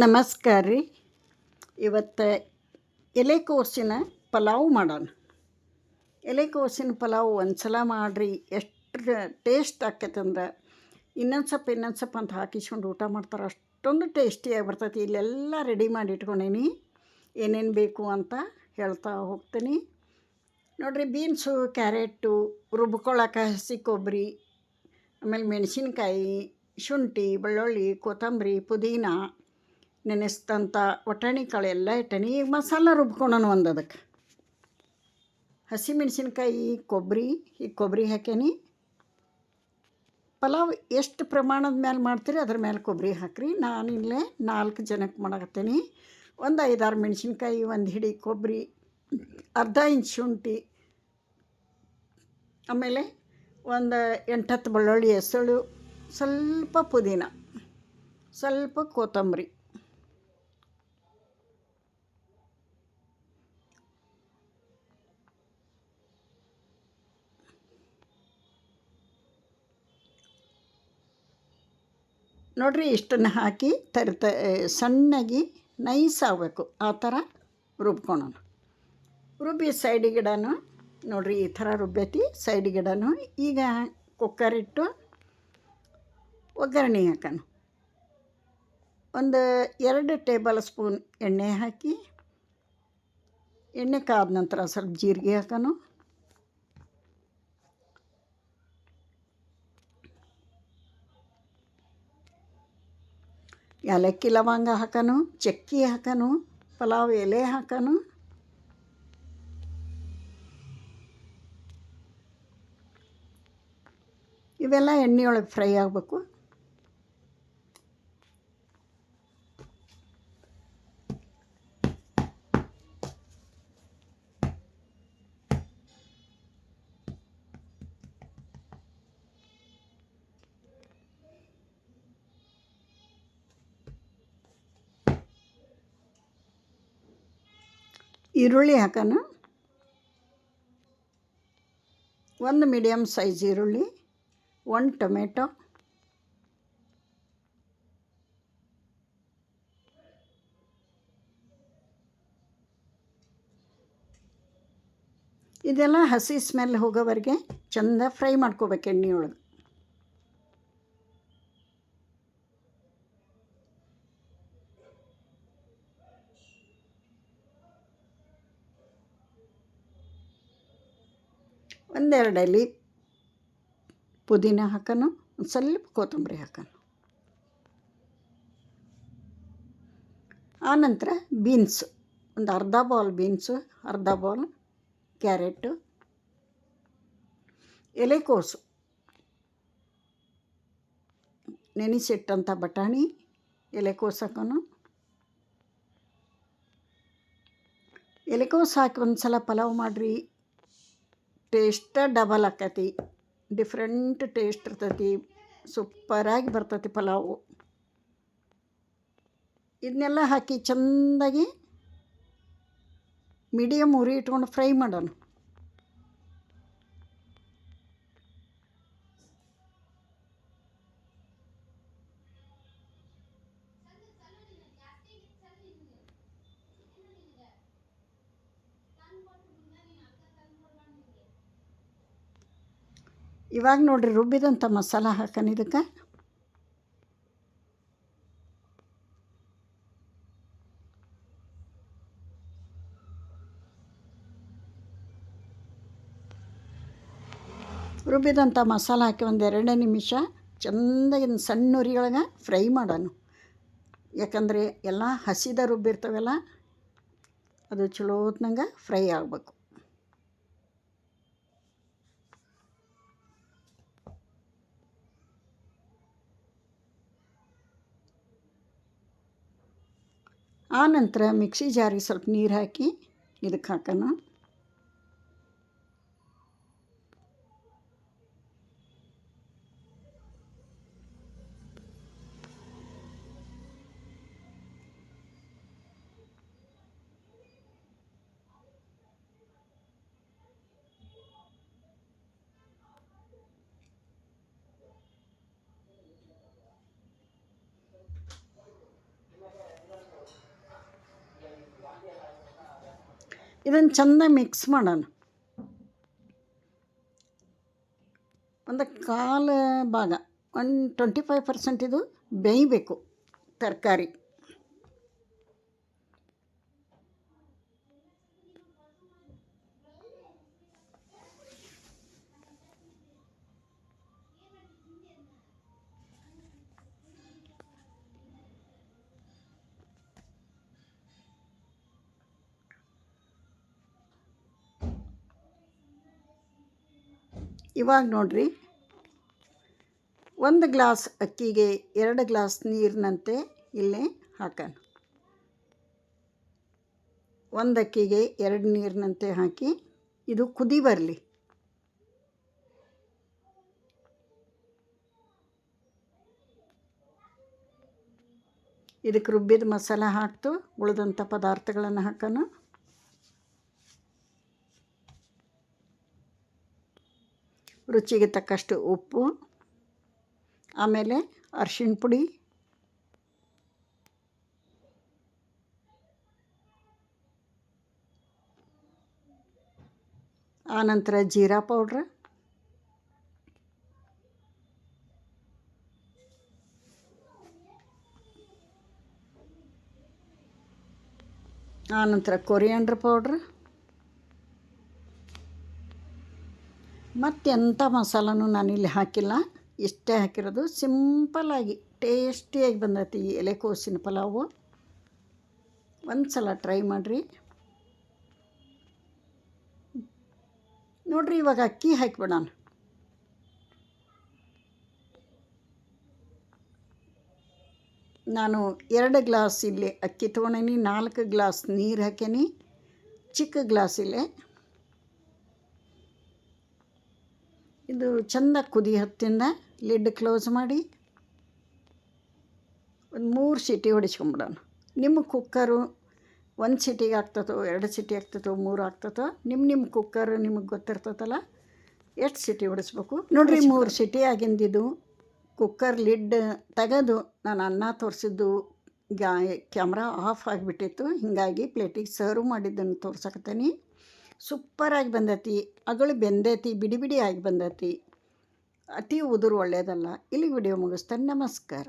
ನಮಸ್ಕಾರ ರೀ. ಇವತ್ತು ಎಲೆಕೋಸಿನ ಪಲಾವ್ ಮಾಡೋಣ. ಎಲೆಕೋಸಿನ ಪಲಾವ್ ಒಂದು ಸಲ ಮಾಡಿರಿ, ಎಷ್ಟು ಟೇಸ್ಟ್ ಆಕೈತಂದ್ರೆ ಇನ್ನೊಂದು ಸ್ವಲ್ಪ ಅಂತ ಹಾಕಿಸ್ಕೊಂಡು ಊಟ ಮಾಡ್ತಾರೆ. ಅಷ್ಟೊಂದು ಟೇಸ್ಟಿಯಾಗಿ ಬರ್ತೈತಿ. ಇಲ್ಲೆಲ್ಲ ರೆಡಿ ಮಾಡಿ ಇಟ್ಕೊಂಡೀನಿ, ಏನೇನು ಬೇಕು ಅಂತ ಹೇಳ್ತಾ ಹೋಗ್ತೀನಿ ನೋಡಿರಿ. ಬೀನ್ಸು, ಕ್ಯಾರೆಟು, ರುಬ್ಕೊಳ್ಳೋಕೆ ಹಸಿ ಕೊಬ್ಬರಿ, ಆಮೇಲೆ ಮೆಣಸಿನ್ಕಾಯಿ, ಶುಂಠಿ, ಬೆಳ್ಳುಳ್ಳಿ, ಕೊತ್ತಂಬರಿ, ಪುದೀನ, ನೆನೆಸ್ತಂಥ ಒಟಾಣಿ ಕಾಳು ಎಲ್ಲ ಇಟ್ಟನಿ. ಈಗ ಮಸಾಲ ರುಬ್ಕೊಳ್ಳೋಣ. ಅದಕ್ಕೆ ಹಸಿ ಮೆಣಸಿನ್ಕಾಯಿ, ಕೊಬ್ಬರಿ ಹಾಕೇನಿ. ಪಲಾವ್ ಎಷ್ಟು ಪ್ರಮಾಣದ ಮೇಲೆ ಮಾಡ್ತೀರಿ ಅದ್ರ ಮೇಲೆ ಕೊಬ್ಬರಿ ಹಾಕಿರಿ. ನಾನಿಲ್ಲೇ 4 ಜನಕ್ಕೆ ಮಾಡಕತ್ತೀನಿ. ಒಂದು 5-6 ಮೆಣಸಿನ್ಕಾಯಿ, ಒಂದು ಹಿಡಿ ಕೊಬ್ಬರಿ, ಅರ್ಧ ಇಂಚ್ ಶುಂಠಿ, ಆಮೇಲೆ ಒಂದು 8-10 ಬೆಳ್ಳುಳ್ಳಿ ಎಸಳು, ಸ್ವಲ್ಪ ಪುದೀನ, ಸ್ವಲ್ಪ ಕೊತ್ತಂಬರಿ. ನೋಡಿರಿ, ಇಷ್ಟನ್ನು ಹಾಕಿ ಸಣ್ಣಗೆ ನೈಸ್ ಆಗಬೇಕು. ಆ ಥರ ರುಬ್ಕೊಳ್ಳೋಣ. ರುಬ್ಬಿ ಸೈಡಿಗಿಡನು ನೋಡಿರಿ, ಈ ಥರ ರುಬ್ಬೈತಿ. ಸೈಡಿಗಿಡನು ಈಗ ಕುಕ್ಕರ್ ಇಟ್ಟು ಒಗ್ಗರಣೆ ಹಾಕೋಣ. ಒಂದು 2 ಟೇಬಲ್ ಸ್ಪೂನ್ ಎಣ್ಣೆ ಹಾಕಿ, ಎಣ್ಣೆ ಕಾದ ನಂತರ ಸ್ವಲ್ಪ ಜೀರಿಗೆ ಹಾಕೋಣ. ಏಲಕ್ಕಿ ಲವಂಗ ಹಾಕೋಣ, ಚಕ್ಕಿ ಹಾಕೋಣ, ಪಲಾವ್ ಎಲೆ ಹಾಕೋಣ. ಇವೆಲ್ಲ ಎಣ್ಣೆಯೊಳಗೆ ಫ್ರೈ ಆಗಬೇಕು. ಈರುಳ್ಳಿ ಹಾಕೋಣ. ಒಂದು ಮೀಡಿಯಮ್ ಸೈಜ್ ಈರುಳ್ಳಿ, 1 ಟೊಮೆಟೊ, ಇದೆಲ್ಲ ಹಸಿ ಸ್ಮೆಲ್ ಹೋಗೋವರೆಗೆ ಚೆಂದ ಫ್ರೈ ಮಾಡ್ಕೋಬೇಕು ಎಣ್ಣೆಯೊಳಗೆ. ಒಂದೆರಡು ಎಲೆ ಪುದೀನ ಹಾಕೋಣ, ಒಂದು ಸ್ವಲ್ಪ ಕೊತ್ತಂಬರಿ ಹಾಕೋಣ. ಆನಂತರ ಬೀನ್ಸು, ಒಂದು ಅರ್ಧ ಬೌಲ್ ಬೀನ್ಸು, ಅರ್ಧ ಬೌಲ್ ಕ್ಯಾರೆಟು, ಎಲೆಕೋಸು, ನೆನೆಸಿಟ್ಟಂಥ ಬಟಾಣಿ, ಎಲೆಕೋಸು ಹಾಕೋಣ. ಎಲೆಕೋಸು ಹಾಕಿ ಒಂದು ಸಲ ಪಲಾವ್ ಮಾಡಿರಿ, ಟೇಸ್ಟ ಡಬಲ್ ಆಕೈತಿ. ಡಿಫ್ರೆಂಟ್ ಟೇಸ್ಟ್ ಇರ್ತೈತಿ. ಸೂಪರಾಗಿ ಬರ್ತೈತಿ ಪಲಾವು. ಇದನ್ನೆಲ್ಲ ಹಾಕಿ ಚೆಂದಾಗಿ ಮೀಡಿಯಮ್ ಉರಿ ಇಟ್ಕೊಂಡು ಫ್ರೈ ಮಾಡೋಣ. ಇವಾಗ ನೋಡಿರಿ, ರುಬ್ಬಿದಂಥ ಮಸಾಲ ಹಾಕೋಣ. ಇದಕ್ಕೆ ರುಬ್ಬಿದಂಥ ಮಸಾಲ ಹಾಕಿ ಒಂದು 2 ನಿಮಿಷ ಚೆಂದಾಗಿ ಸಣ್ಣ ಉರಿಯೊಳಗೆ ಫ್ರೈ ಮಾಡೋಣ. ಯಾಕಂದರೆ ಎಲ್ಲ ಹಸಿದ ರುಬ್ಬಿರ್ತವೆಲ್ಲ, ಅದು ಚಲೋ ಹೊತ್ನಂಗೆ ಫ್ರೈ ಆಗಬೇಕು. ಆನಂತರ ಮಿಕ್ಸಿ ಜಾರಿಗೆ ಸ್ವಲ್ಪ ನೀರು ಹಾಕಿ ಇದಕ್ಕೆ ಹಾಕೋಣ. ಇದನ್ನು ಚೆಂದ ಮಿಕ್ಸ್ ಮಾಡೋಣ. ಒಂದು ಕಾಲು ಭಾಗ 25% ಇದು ಬೇಯಬೇಕು ತರಕಾರಿ. ಇವಾಗ ನೋಡ್ರಿ, 1 ಗ್ಲಾಸ್ ಅಕ್ಕಿಗೆ 2 ಗ್ಲಾಸ್ ನೀರಿನಂತೆ ಇಲ್ಲೇ ಹಾಕೋಣ. 1 ಅಕ್ಕಿಗೆ 2 ನೀರಿನಂತೆ ಹಾಕಿ ಇದು ಕುದಿ ಬರಲಿ. ಇದಕ್ಕೆ ರುಬ್ಬಿದ ಮಸಾಲೆ ಹಾಕ್ತು ಉಳಿದಂಥ ಪದಾರ್ಥಗಳನ್ನು ಹಾಕೋಣ. ರುಚಿಗೆ ತಕ್ಕಷ್ಟು ಉಪ್ಪು, ಆಮೇಲೆ ಅರಿಶಿಣ ಪುಡಿ, ಆನಂತರ ಜೀರಾ ಪೌಡ್ರ್, ಆನಂತರ ಕೊರಿಯಾಂಡರ್ ಪೌಡ್ರ್, ಮತ್ತೆಂಥ ಮಸಾಲನೂ ನಾನಿಲ್ಲಿ ಹಾಕಿಲ್ಲ, ಇಷ್ಟೇ ಹಾಕಿರೋದು. ಸಿಂಪಲ್ಲಾಗಿ ಟೇಸ್ಟಿಯಾಗಿ ಬಂದೈತಿ ಈ ಎಲೆಕೋಸಿನ ಪಲಾವು. ಒಂದು ಸಲ ಟ್ರೈ ಮಾಡಿರಿ. ನೋಡಿರಿ, ಇವಾಗ ಅಕ್ಕಿ ಹಾಕಿಬಿಡೋಣ. ನಾನು 2 ಗ್ಲಾಸ್ ಇಲ್ಲಿ ಅಕ್ಕಿ ತೊಗೊಂಡೀನಿ, 4 ಗ್ಲಾಸ್ ನೀರು ಹಾಕೀನಿ ಚಿಕ್ಕ ಗ್ಲಾಸಿಲೆ. ಇದು ಚೆಂದ ಕುದಿ ಹತ್ತಿಂದ ಲಿಡ್ ಕ್ಲೋಸ್ ಮಾಡಿ ಒಂದು 3 ಸೀಟಿ ಹೊಡಿಸ್ಕೊಂಬಿಡೋಣ. ನಿಮ್ಮ ಕುಕ್ಕರು 1 ಸೀಟಿಗೆ ಆಗ್ತದೋ 2 ಸೀಟಿ ಆಗ್ತದೋ 3 ಆಗ್ತದೋ, ನಿಮ್ಮ ಕುಕ್ಕರ್ ನಿಮಗೆ ಗೊತ್ತಿರ್ತದಲ್ಲ ಎಷ್ಟು ಸೀಟಿ ಹೊಡಿಸ್ಬೇಕು. ನೋಡಿರಿ, 3 ಸೀಟಿ ಆಗಿಂದಿದ್ದು ಕುಕ್ಕರ್ ಲಿಡ್ ತೆಗೆದು ನಾನು ಅನ್ನ ತೋರಿಸಿದ್ದು ಕ್ಯಾಮ್ರಾ ಆಫ್ ಆಗಿಬಿಟ್ಟಿತ್ತು. ಹೀಗಾಗಿ ಪ್ಲೇಟಿಗೆ ಸರ್ವ್ ಮಾಡಿದ್ದನ್ನು ತೋರ್ಸಕತ್ತೀನಿ. ಸೂಪರಾಗಿ ಬಂದೈತಿ, ಅಗಳು ಬೆಂದೈತಿ, ಬಿಡಿ ಬಿಡಿ ಆಗಿ ಬಂದೈತಿ. ಅತಿ ಉದುರು ಒಳ್ಳೆಯದಲ್ಲ. ಇಲ್ಲಿ ವಿಡಿಯೋ ಮುಗಿಸ್ತೇನೆ. ನಮಸ್ಕಾರ.